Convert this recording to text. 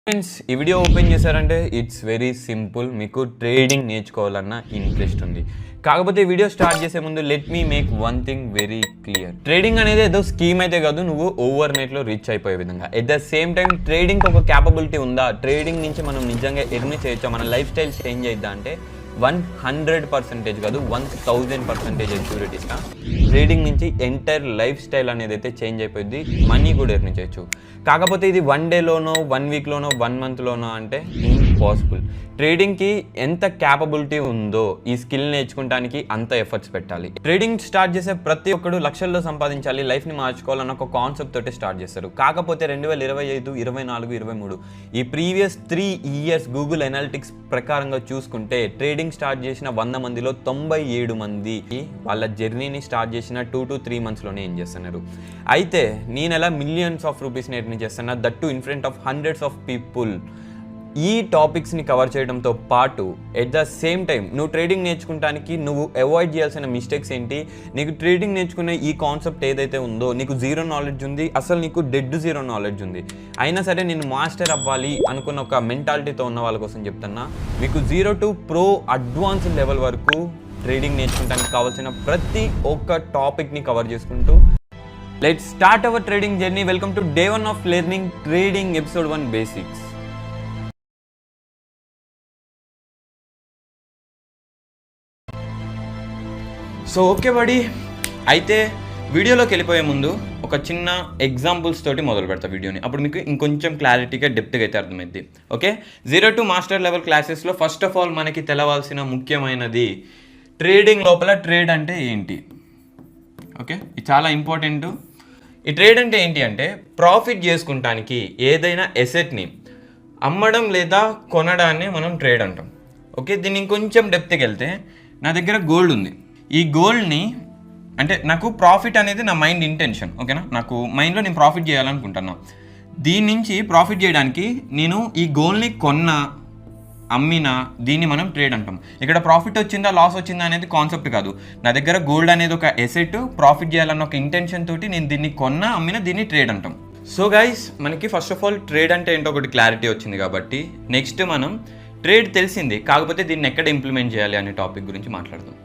Friends ఈ video open చేశారంటే it's very simple. మీకు ట్రేడింగ్ నేర్చుకోవాలన్న ఇంట్రెస్ట్ ఉంది. కాకపోతే వీడియో స్టార్ట్ చేసే ముందు let me make one thing very clear. Trading అనేది ఏదో స్కీమ్ అయితే కాదు, నువ్వు ఓవర్ నైట్లో రీచ్ అయిపోయే విధంగా. ఎట్ ద సేమ్ టైం ట్రేడింగ్కి ఒక క్యాపబిలిటీ ఉందా, ట్రేడింగ్ నుంచి మనం నిజంగా ఎర్న్ చేయొచ్చా, మన లైఫ్ స్టైల్ చేంజ్ అయిద్దా అంటే 100% కాదు 1000% ఎక్యూరిటీగా ట్రేడింగ్ నుంచి ఎంటైర్ లైఫ్ స్టైల్ అనేది అయితే చేంజ్ అయిపోయింది. మనీ కూడా ఎర్న్ చేయొచ్చు. కాకపోతే ఇది 1 డేలోనో 1 వీక్లోనో 1 మంత్లోనో అంటే ఇంపాసిబుల్. ట్రేడింగ్కి ఎంత క్యాపబిలిటీ ఉందో ఈ స్కిల్ నేర్చుకోవడానికి అంత ఎఫర్ట్స్ పెట్టాలి. ట్రేడింగ్ స్టార్ట్ చేసే ప్రతి ఒక్కడు లక్షల్లో సంపాదించాలి, లైఫ్ని మార్చుకోవాలన్న ఒక కాన్సెప్ట్ తోటి స్టార్ట్ చేస్తారు. కాకపోతే 2025, 24, 23 ఈ ప్రీవియస్ 3 ఇయర్స్ గూగుల్ ఎనాలిటిక్స్ ప్రకారంగా చూసుకుంటే ట్రేడింగ్ స్టార్ట్ చేసిన 100 మందిలో 97 మంది వాళ్ళ జర్నీని స్టార్ట్ చేసిన 2 to 3 మంత్స్లోనే ఏం చేస్తున్నారు. అయితే నేను ఎలా మిలియన్స్ ఆఫ్ రూపీస్ని ఎర్న్ చేస్తున్నా, that to in front of hundreds of people. ఈ టాపిక్స్ని కవర్ చేయడంతో పాటు ఎట్ ద సేమ్ టైం నువ్వు ట్రేడింగ్ నేర్చుకోవడానికి నువ్వు అవాయిడ్ చేయాల్సిన మిస్టేక్స్ ఏంటి, నీకు ట్రేడింగ్ నేర్చుకునే ఈ కాన్సెప్ట్ ఏదైతే ఉందో నీకు జీరో నాలెడ్జ్ ఉంది, అసలు నీకు డెడ్ జీరో నాలెడ్జ్ ఉంది, అయినా సరే నేను మాస్టర్ అవ్వాలి అనుకున్న ఒక మెంటాలిటీతో ఉన్న వాళ్ళ కోసం చెప్తున్నా. మీకు 0 to Pro అడ్వాన్స్ లెవెల్ వరకు ట్రేడింగ్ నేర్చుకోవడానికి కావాల్సిన ప్రతి ఒక్క టాపిక్ని కవర్ చేసుకుంటూ let's start our trading journey. Welcome to day 1 of learning trading episode 1 basics. So okay బడి, అయితే వీడియోలోకి వెళ్ళిపోయే ముందు ఒక చిన్న ఎగ్జాంపుల్స్ తోటి మొదలు పెడతా వీడియోని. అప్పుడు మీకు ఇంకొంచెం క్లారిటీగా డెప్త్గా అయితే అర్థమైంది. ఓకే, 0 to మాస్టర్ లెవెల్ క్లాసెస్లో ఫస్ట్ ఆఫ్ ఆల్ మనకి తెలవాల్సిన ముఖ్యమైనది ట్రేడింగ్ లోపల ట్రేడ్ అంటే ఏంటి. ఓకే, ఇది చాలా ఇంపార్టెంట్. ఈ ట్రేడ్ అంటే ఏంటి అంటే ప్రాఫిట్ చేసుకుంటానికి ఏదైనా ఎసెట్ని అమ్మడం లేదా కొనడాన్ని మనం ట్రేడ్ అంటాం. ఓకే, దీన్ని ఇంకొంచెం డెప్త్కి వెళ్తే నా దగ్గర గోల్డ్ ఉంది. ఈ గోల్డ్ని అంటే నాకు ప్రాఫిట్ అనేది నా మైండ్ ఇంటెన్షన్. ఓకేనా, నాకు మైండ్లో నేను ప్రాఫిట్ చేయాలనుకుంటున్నా. దీని నుంచి ప్రాఫిట్ చేయడానికి నేను ఈ గోల్డ్ని కొన్నా అమ్మినా దీన్ని మనం ట్రేడ్ అంటాం. ఇక్కడ ప్రాఫిట్ వచ్చిందా లాస్ వచ్చిందా అనేది కాన్సెప్ట్ కాదు. నా దగ్గర గోల్డ్ అనేది ఒక ఎసెట్, ప్రాఫిట్ చేయాలన్న ఒక ఇంటెన్షన్ తోటి నేను దీన్ని కొన్నా అమ్మినా దీన్ని ట్రేడ్ అంటాం. సో గైస్, మనకి ఫస్ట్ ఆఫ్ ఆల్ ట్రేడ్ అంటే ఏంటో ఒకటి క్లారిటీ వచ్చింది కాబట్టి నెక్స్ట్ మనం ట్రేడ్ తెలిసింది, కాకపోతే దీన్ని ఎక్కడ ఇంప్లిమెంట్ చేయాలి అనే టాపిక్ గురించి మాట్లాడదాం.